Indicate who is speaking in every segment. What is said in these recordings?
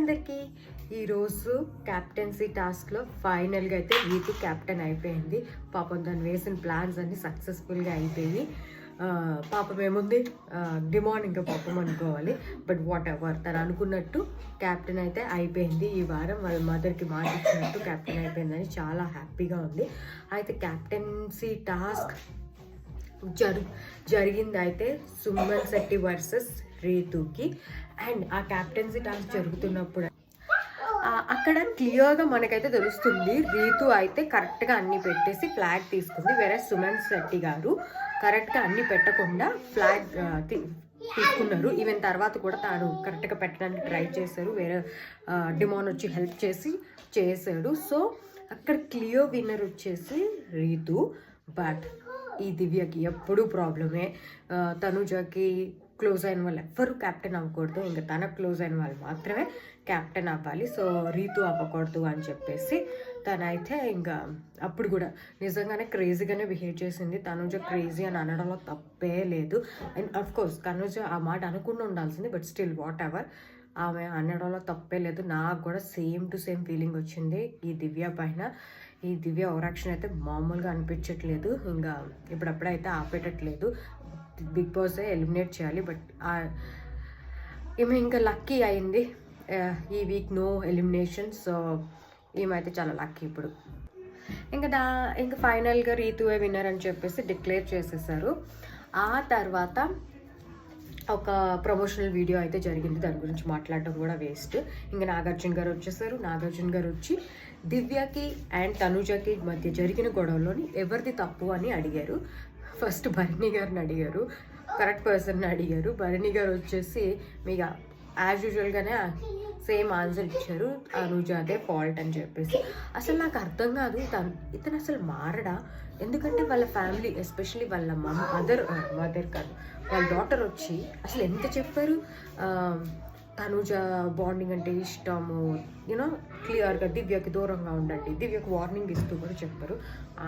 Speaker 1: అందరికీ ఈరోజు క్యాప్టెన్సీ టాస్క్లో ఫైనల్గా అయితే రీతు క్యాప్టెన్ అయిపోయింది. పాపం తను వేసిన ప్లాన్స్ అన్నీ సక్సెస్ఫుల్గా అయిపోయి పాపం ఏముంది డిమాండ్ ఇంకా పాపం అనుకోవాలి. బట్ వాట్ ఎవర్ తను అనుకున్నట్టు క్యాప్టెన్ అయితే అయిపోయింది. ఈ వారం వాళ్ళ మదర్కి మాట ఇచ్చినట్టు క్యాప్టెన్ అయిపోయిందని చాలా హ్యాపీగా ఉంది. అయితే క్యాప్టెన్సీ టాస్క్ జరిగింది అయితే సుమన్ శెట్టి వర్సెస్ రీతుకి. అండ్ ఆ క్యాప్టెన్సీ టాస్క్ జరుగుతున్నప్పుడు అక్కడ క్లియర్గా మనకైతే తెలుస్తుంది రీతు అయితే కరెక్ట్గా అన్నీ పెట్టేసి ఫ్లాగ్ తీసుకుంది. వేరే సుమన్ శెట్టి గారు కరెక్ట్గా అన్నీ పెట్టకుండా ఫ్లాగ్ తీసుకున్నారు. ఈవెన్ తర్వాత కూడా తాను కరెక్ట్గా పెట్టడానికి ట్రై చేశారు. వేరే డిమాండ్ వచ్చి హెల్ప్ చేశాడు. సో అక్కడ క్లియర్ విన్నర్ వచ్చేసి రీతు. బట్ ఈ దివ్యకి ఎప్పుడూ ప్రాబ్లమే. తనుజకి క్లోజ్ అయిన వాళ్ళు ఎవ్వరూ క్యాప్టెన్ అవ్వకూడదు, ఇంకా తనకు క్లోజ్ అయిన వాళ్ళు మాత్రమే క్యాప్టెన్ అవ్వాలి. సో రీతు అవ్వకూడదు అని చెప్పేసి తనైతే ఇంకా అప్పుడు కూడా నిజంగానే క్రేజీగానే బిహేవ్ చేసింది. తనుజ క్రేజీ అని అనడంలో తప్పే లేదు. అండ్ అఫ్కోర్స్ తనుజ ఆ మాట అనుకుండా ఉండాల్సింది. బట్ స్టిల్ వాట్ ఎవర్, ఆమె అనడంలో తప్పే లేదు. నాకు కూడా సేమ్ టు సేమ్ ఫీలింగ్ వచ్చింది ఈ దివ్య పైన. ఈ దివ్య ఓవరాక్షన్ అయితే మామూలుగా అనిపించట్లేదు. ఇంకా ఇప్పుడప్పుడైతే ఆపేటట్లేదు. బిగ్ బాస్ ఎలిమినేట్ చేయాలి. బట్ ఈమె ఇంకా లక్కీ అయింది. ఈ వీక్ నో ఎలిమినేషన్. సో ఈమె చాలా లక్కీ ఇప్పుడు. ఇంకా ఫైనల్గా రీతువే విన్నర్ అని చెప్పేసి డిక్లేర్ చేసేసారు. ఆ తర్వాత ఒక ప్రమోషనల్ వీడియో అయితే జరిగింది. దాని గురించి మాట్లాడడం కూడా వేస్ట్. ఇంకా నాగార్జున గారు వచ్చేసారు. నాగార్జున గారు వచ్చి దివ్యకి అండ్ తనుజకి మధ్య జరిగిన గొడవలోని ఎవరిది తప్పు అని అడిగారు. ఫస్ట్ భరణి గారిని అడిగారు, కరెక్ట్ పర్సన్ని అడిగారు. భరణి గారు వచ్చేసి మీకు యాజ్ యూజువల్గానే సేమ్ ఆన్సర్ ఇచ్చారు, తనుజ అదే ఫాల్ట్ అని చెప్పేసి. అసలు నాకు అర్థం కాదు, ఇతను అసలు మారడా? ఎందుకంటే వాళ్ళ ఫ్యామిలీ ఎస్పెషలీ వాళ్ళ మదర్ కాదు వాళ్ళ డాటర్ వచ్చి అసలు ఎంత చెప్పారు తనుజ బాండింగ్ అంటే ఇష్టము, యూనో క్లియర్గా దివ్యకి దూరంగా ఉండండి, దివ్యకు వార్నింగ్ ఇస్తూ కూడా చెప్పారు.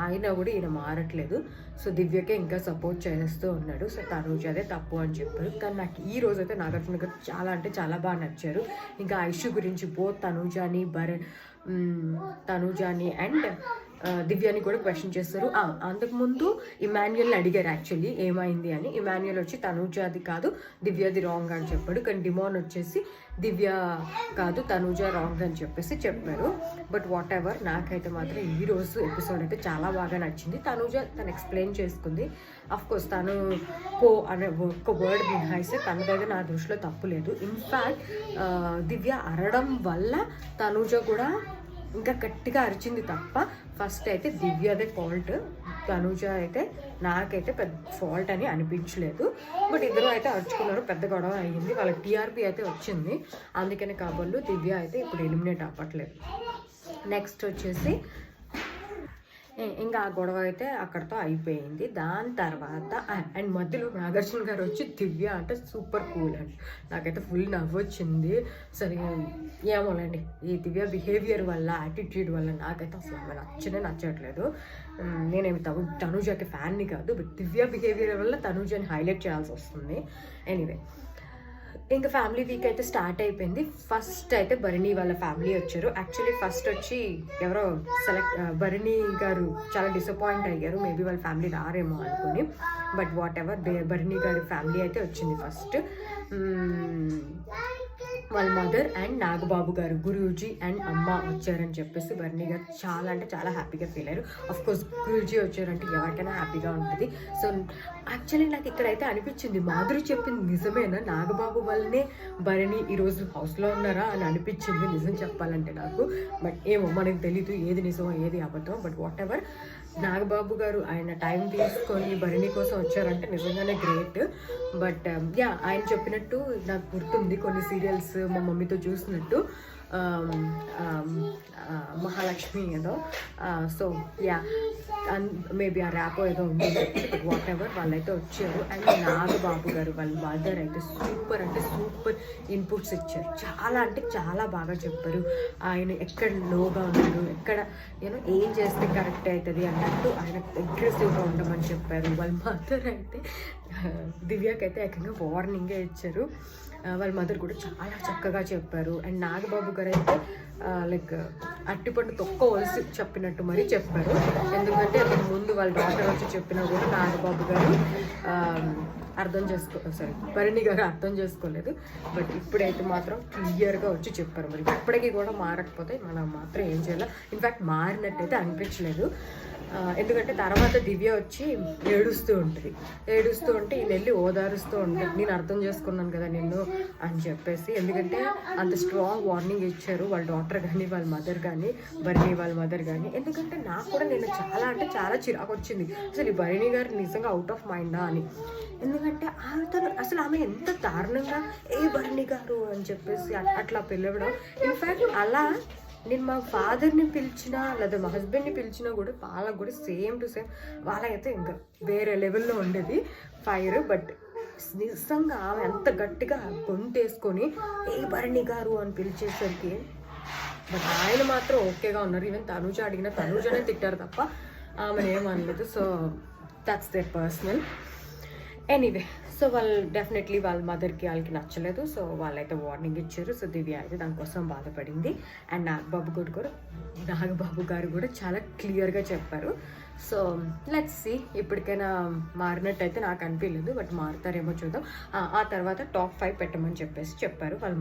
Speaker 1: ఆయన కూడా ఈయన మారట్లేదు. సో దివ్యకే ఇంకా సపోర్ట్ చేస్తూ ఉన్నాడు. సో తనుజ అదే తప్పు అని చెప్పారు. కానీ నాకు ఈ రోజు అయితే నాగార్జున గారు చాలా అంటే చాలా బాగా నచ్చారు. ఇంకా ఐషు గురించి బోత్ తనుజాని అండ్ దివ్యాని కూడా క్వశ్చన్ చేస్తారు. అంతకుముందు ఇమాన్యుయల్ని అడిగారు యాక్చువల్లీ ఏమైంది అని. ఇమాన్యుయల్ వచ్చి తనుజాది కాదు దివ్యది రాంగ్ అని చెప్పాడు. కానీ డిమాన్ వచ్చేసి దివ్య కాదు తనుజ రాంగ్ అని చెప్పేసి చెప్పారు. బట్ వాట్ ఎవర్, నాకైతే మాత్రం ఈరోజు ఎపిసోడ్ అయితే చాలా బాగా నచ్చింది. తను ఎక్స్ప్లెయిన్ చేసుకుంది. అఫ్కోర్స్ తను అనే ఒక్క వర్డ్ మినహాయిస్తే తన దగ్గర నా దృష్టిలో తప్పు లేదు. ఇన్ఫ్యాక్ట్ దివ్య అరడం వల్ల తనుజ కూడా ఇంకా గట్టిగా అరిచింది తప్ప ఫస్ట్ అయితే దివ్యదే ఫాల్ట్. తనుజ అయితే నాకైతే పెద్ద ఫాల్ట్ అని అనిపించలేదు. బట్ ఇద్దరు అయితే అరుచుకున్నారు, పెద్ద గొడవ అయ్యింది. వాళ్ళకి టీఆర్పీ అయితే వచ్చింది. అందుకనే కాబోలు దివ్య అయితే ఇప్పుడు ఎలిమినేట్ అవ్వట్లేదు. నెక్స్ట్ వచ్చేసి ఇంకా ఆ గొడవ అయితే అక్కడితో అయిపోయింది. దాని తర్వాత అండ్ మధ్యలో నాగార్జున గారు వచ్చి దివ్య అంటే సూపర్ కూల్ అండి. నాకైతే ఫుల్ నవ్వొచ్చింది. సరే ఏమోనండి, ఈ దివ్య బిహేవియర్ వల్ల యాటిట్యూడ్ వల్ల నాకైతే అసలు నచ్చట్లేదు. నేనేమి తనుజకి ఫ్యాన్ని కాదు, బట్ దివ్య బిహేవియర్ వల్ల తనుజని హైలైట్ చేయాల్సి వస్తుంది. ఎనీవే ఇంకా ఫ్యామిలీ వీక్ అయితే స్టార్ట్ అయిపోయింది. ఫస్ట్ అయితే భరణి వాళ్ళ ఫ్యామిలీ వచ్చారు. యాక్చువల్లీ ఫస్ట్ వచ్చి ఎవరో భరణి గారు చాలా డిసప్పాయింట్ అయ్యారు. మేబీ వాళ్ళ ఫ్యామిలీ రారేమో అనుకుని. బట్ వాట్ ఎవర్, భరణి గారి ఫ్యామిలీ అయితే వచ్చింది ఫస్ట్. వాళ్ళ మదర్ అండ్ నాగబాబు గారు, గురూజీ అండ్ అమ్మ వచ్చారని చెప్పేసి భరణి గారు చాలా అంటే చాలా హ్యాపీగా ఫీల్ అయ్యారు. అఫ్కోర్స్ గురూజీ వచ్చారంటే ఎవరికైనా హ్యాపీగా ఉంటుంది. సో యాక్చువల్లీ నాకు ఇక్కడైతే అనిపించింది మాధురి చెప్పింది నిజమేనా, నాగబాబు వల్లనే భరణి ఈరోజు హౌస్లో ఉన్నారా అని అనిపించింది నిజం చెప్పాలంటే నాకు. బట్ ఏమో మనకు తెలీదు ఏది నిజమో ఏది అబద్ధం. బట్ వాట్ ఎవర్, నాగబాబు గారు ఆయన టైం తీసుకొని భరణి కోసం వచ్చారంటే నిజంగానే గ్రేట్. బట్ ఆయన చెప్పినట్టు నాకు గుర్తుంది కొన్ని సీరియల్స్ మా మమ్మీతో చూసినట్టు, మహాలక్ష్మి ఏదో. సో మేబీ ఆ ర్యాపో ఏదో ఉంటుంది. వాట్ ఎవర్, వాళ్ళైతే వచ్చారు. అండ్ నాగబాబు గారు వాళ్ళ మదర్ అయితే సూపర్ అంటే సూపర్ ఇన్పుట్స్ ఇచ్చారు. చాలా అంటే చాలా బాగా చెప్పారు. ఆయన ఎక్కడ లోగా ఉన్నాడు, ఎక్కడ ఏం చేస్తే కరెక్ట్ అవుతుంది అన్నట్టు ఆయన అగ్రెసివ్గా ఉండమని చెప్పారు. వాళ్ళ మదర్ అయితే దివ్యకి అయితే ఏకంగా వార్నింగే ఇచ్చారు. వాళ్ళ మదర్ కూడా చాలా చక్కగా చెప్పారు. అండ్ నాగబాబు గారు అయితే లైక్ అట్టిపండు తొక్క వలసి చెప్పినట్టు మరీ చెప్పారు. ఎందుకంటే ముందు వాళ్ళ డాక్టర్ వచ్చి చెప్పినా కూడా నాగబాబు గారు భరణి గారు అర్థం చేసుకోలేదు. బట్ ఇప్పుడైతే మాత్రం క్లియర్గా వచ్చి చెప్పారు. మరి ఇప్పటికీ కూడా మారకపోతే మనం మాత్రం ఏం చేయాలి. ఇన్ఫ్యాక్ట్ మారినట్టయితే అనిపించలేదు. ఎందుకంటే తర్వాత దివ్య వచ్చి ఏడుస్తూ ఉంటే ఈయన వెళ్ళి ఓదారుస్తూ ఉంటుంది. నేను అర్థం చేసుకున్నాను కదా నిన్ను అని చెప్పేసి. ఎందుకంటే అంత స్ట్రాంగ్ వార్నింగ్ ఇచ్చారు వాళ్ళ డాక్టర్ కానీ వాళ్ళ మదర్ కానీ భరణి వాళ్ళ మదర్ కానీ. ఎందుకంటే నాకు కూడా నేను చాలా చిరాకు వచ్చింది. అసలు ఈ భరణి గారు నిజంగా అవుట్ ఆఫ్ మైండా అని. ఎందుకంటే అసలు ఆమె ఎంత దారుణంగా భరణి గారు అని చెప్పేసి అట్లా పిలవడం. ఇన్ఫ్యాక్ట్ అలా నేను మా ఫాదర్ని పిలిచినా లేదా మా హస్బెండ్ని పిలిచినా కూడా వాళ్ళకు కూడా సేమ్ టు సేమ్ వాళ్ళైతే ఇంకా వేరే లెవెల్లో ఉండేది ఫైర్. బట్ నిజంగా ఆమె ఎంత గట్టిగా గొంతేసుకొని భరణి గారు అని పిలిచేసరికి బట్ ఆయన మాత్రం ఓకేగా ఉన్నారు. ఈవెన్ తనుజ అడిగిన తనుజనే తిట్టారు తప్ప ఆమెను ఏమనలేదు. So that's there personal. Anyway, so వాళ్ళు డెఫినెట్లీ వాళ్ళ మదర్కి వాళ్ళకి నచ్చలేదు. సో వాళ్ళైతే వార్నింగ్ ఇచ్చారు. సో దివ్య అయితే దానికోసం బాధపడింది. అండ్ నాగబాబు గారు కూడా చాలా క్లియర్గా చెప్పారు. So let's see. ఇప్పటికైనా మారినట్టయితే నాకు అనిపించలేదు. బట్ మారుతారేమో చూద్దాం. ఆ తర్వాత టాప్ 5 పెట్టమని చెప్పారు వాళ్ళ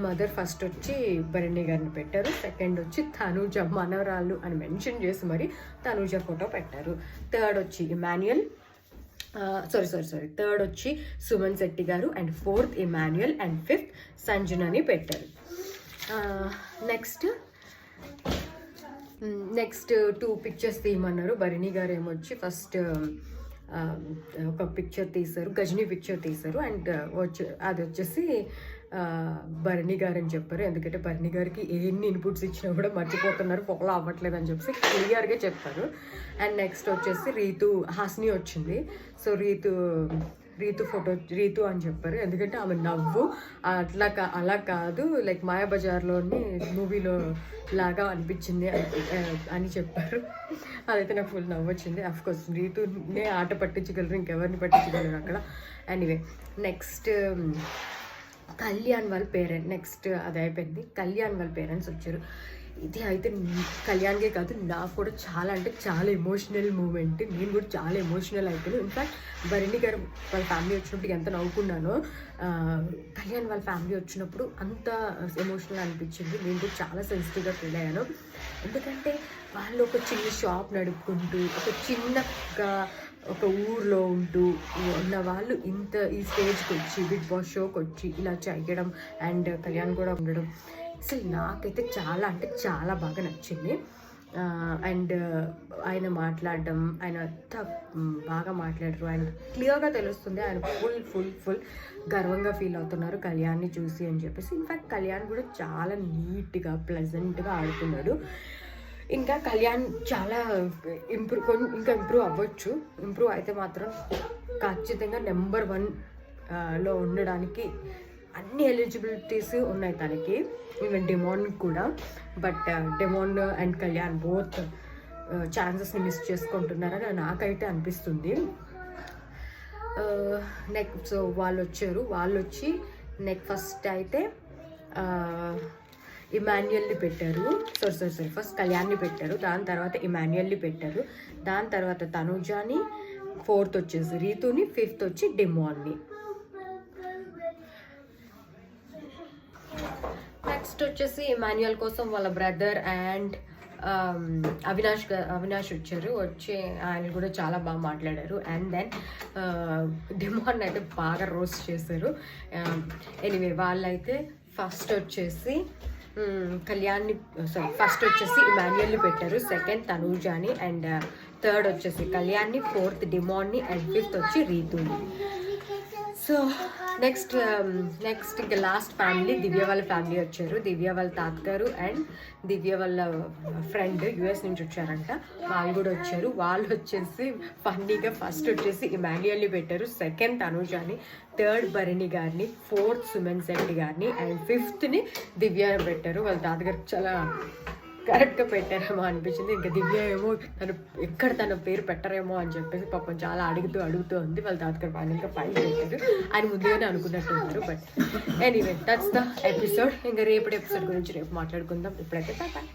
Speaker 1: మదర్ ఫస్ట్ వచ్చి భరణి గారిని పెట్టారు. సెకండ్ వచ్చి తనుజ మనవరాళ్ళు అని మెన్షన్ చేసి మరి తనుజ ఫోటో పెట్టారు. థర్డ్ వచ్చి ఇమాన్యుయల్, థర్డ్ వచ్చి సుమన్ శెట్టి గారు, and fourth Emmanuel, and fifth సంజనని పెట్టారు. Next 2 pictures తీయమన్నారు. Bharani garu ఏమొచ్చి first ఒక పిక్చర్ తీశారు, గజనీ పిక్చర్ తీశారు. అండ్ అది వచ్చేసి భరణి గారు అని చెప్పారు. ఎందుకంటే భరణి గారికి ఎన్ని ఇన్పుట్స్ ఇచ్చినా కూడా మర్చిపోతున్నారు, ఫాలో అవ్వట్లేదు అని చెప్పేసి క్లియర్గా చెప్పారు. అండ్ నెక్స్ట్ వచ్చేసి హాస్ని వచ్చింది. సో రీతు అని చెప్పారు. ఎందుకంటే ఆమె నవ్వు అలా కాదు, లైక్ మాయాబజార్లోని మూవీలో లాగా అనిపించింది అని చెప్పారు. అదైతే నాకు ఫుల్ నవ్వు వచ్చింది. అఫ్కోర్స్ రీతునే ఆట పట్టించగలరు, ఇంకెవరిని పట్టించగలరు అక్కడ. ఎనీవే, నెక్స్ట్ కళ్యాణ్ వాళ్ళ అది అయిపోయింది. కళ్యాణ్ వాళ్ళ పేరెంట్స్ వచ్చారు. ఇది అయితే కళ్యాణ్కే కాదు, నాకు కూడా చాలా ఎమోషనల్ మూమెంట్. నేను కూడా చాలా ఎమోషనల్ అయిపోయాను. ఇన్ఫ్యాక్ట్ భరణి గారు వాళ్ళ ఫ్యామిలీ వచ్చినప్పుడు ఎంత నవ్వుకున్నానో, కళ్యాణ్ వాళ్ళ ఫ్యామిలీ వచ్చినప్పుడు అంత ఎమోషనల్ అనిపించింది. నేను కూడా చాలా సెన్సిటివ్గా ఫీల్ అయ్యాను. ఎందుకంటే వాళ్ళు ఒక చిన్న షాప్ నడుపుకుంటూ ఒక ఊర్లో ఉంటూ ఉన్న వాళ్ళు ఈ స్టేజ్కి వచ్చి బిగ్ బాస్ షోకి వచ్చి ఇలా చేయడం, అండ్ కళ్యాణ్ కూడా ఉండడం అసలు నాకైతే చాలా బాగా నచ్చింది. అండ్ ఆయన మాట్లాడడం, ఆయన అంతా బాగా మాట్లాడరు. ఆయన క్లియర్గా తెలుస్తుంది ఆయన ఫుల్ గర్వంగా ఫీల్ అవుతున్నారు కళ్యాణ్ని చూసి అని చెప్పేసి. ఇన్ఫ్యాక్ట్ కళ్యాణ్ కూడా చాలా నీట్గా ప్లెజెంట్గా ఆడుతున్నాడు. ఇంకా కళ్యాణ్ చాలా ఇంప్రూవ్ అవ్వచ్చు. ఇంప్రూవ్ అయితే మాత్రం ఖచ్చితంగా నెంబర్ 1లో ఉండడానికి అన్ని ఎలిజిబిలిటీస్ ఉన్నాయి తనకి, ఈవెన్ డెమోన్ కూడా. But Demon and Kalyan both ఛాన్సెస్ని మిస్ చేసుకుంటున్నారని నాకైతే అనిపిస్తుంది. సో వాళ్ళు వచ్చి ఫస్ట్ అయితే ఇమాన్యుయల్ని పెట్టారు. ఫస్ట్ కళ్యాణ్ని పెట్టారు, దాని తర్వాత ఇమాన్యుయల్ని పెట్టారు, దాని తర్వాత తనుజాని, 4th వచ్చేసి రీతుని, 5th వచ్చి డెమోన్ని. నెక్స్ట్ వచ్చేసి ఇమాన్యుయల్ కోసం వాళ్ళ బ్రదర్ అండ్ అవినాష్ వచ్చి ఆయన కూడా చాలా బాగా మాట్లాడారు. అండ్ దెన్ డెమోన్ అయితే బాగా రోస్ట్ చేశారు. ఎనీవే, వాళ్ళైతే ఫస్ట్ వచ్చేసి ఇమాన్యుయల్ని పెట్టారు, సెకండ్ తనూజాని, అండ్ థర్డ్ వచ్చేసి కళ్యాణ్ని, 4th డెమోన్ని, అండ్ 5th వచ్చి రీతుని. సో నెక్స్ట్ ఇంకా లాస్ట్ ఫ్యామిలీ దివ్య వాళ్ళ ఫ్యామిలీ వచ్చారు. దివ్య వాళ్ళ తాతగారు అండ్ దివ్య వాళ్ళ ఫ్రెండ్ US నుంచి వచ్చారంట, వాళ్ళు కూడా వచ్చారు. వాళ్ళు వచ్చేసి ఫన్నీగా ఫస్ట్ వచ్చేసి ఇమాన్యుయల్ని పెట్టారు, సెకండ్ తనూజాని, థర్డ్ భరణి గారిని, 4th సుమన్ శెట్టి గారిని, అండ్ 5th దివ్య పెట్టారు. వాళ్ళ తాతగారికి చాలా కరెక్ట్గా పెట్టారేమో అనిపించింది. ఇంకా దివ్య ఏమో తన పేరు పెట్టరేమో అని చెప్పేసి పాపం చాలా అడుగుతూ ఉంది. వాళ్ళ తాతగారు ఫైనల్గా పైన పెట్టారు. ఆయన ముందుగానే అనుకున్నట్టు ఉన్నారు. But anyway that's the episode. ఇంకా రేపటి ఎపిసోడ్ గురించి రేపు మాట్లాడుకుందాం. ఇప్పుడైతే బాయ్.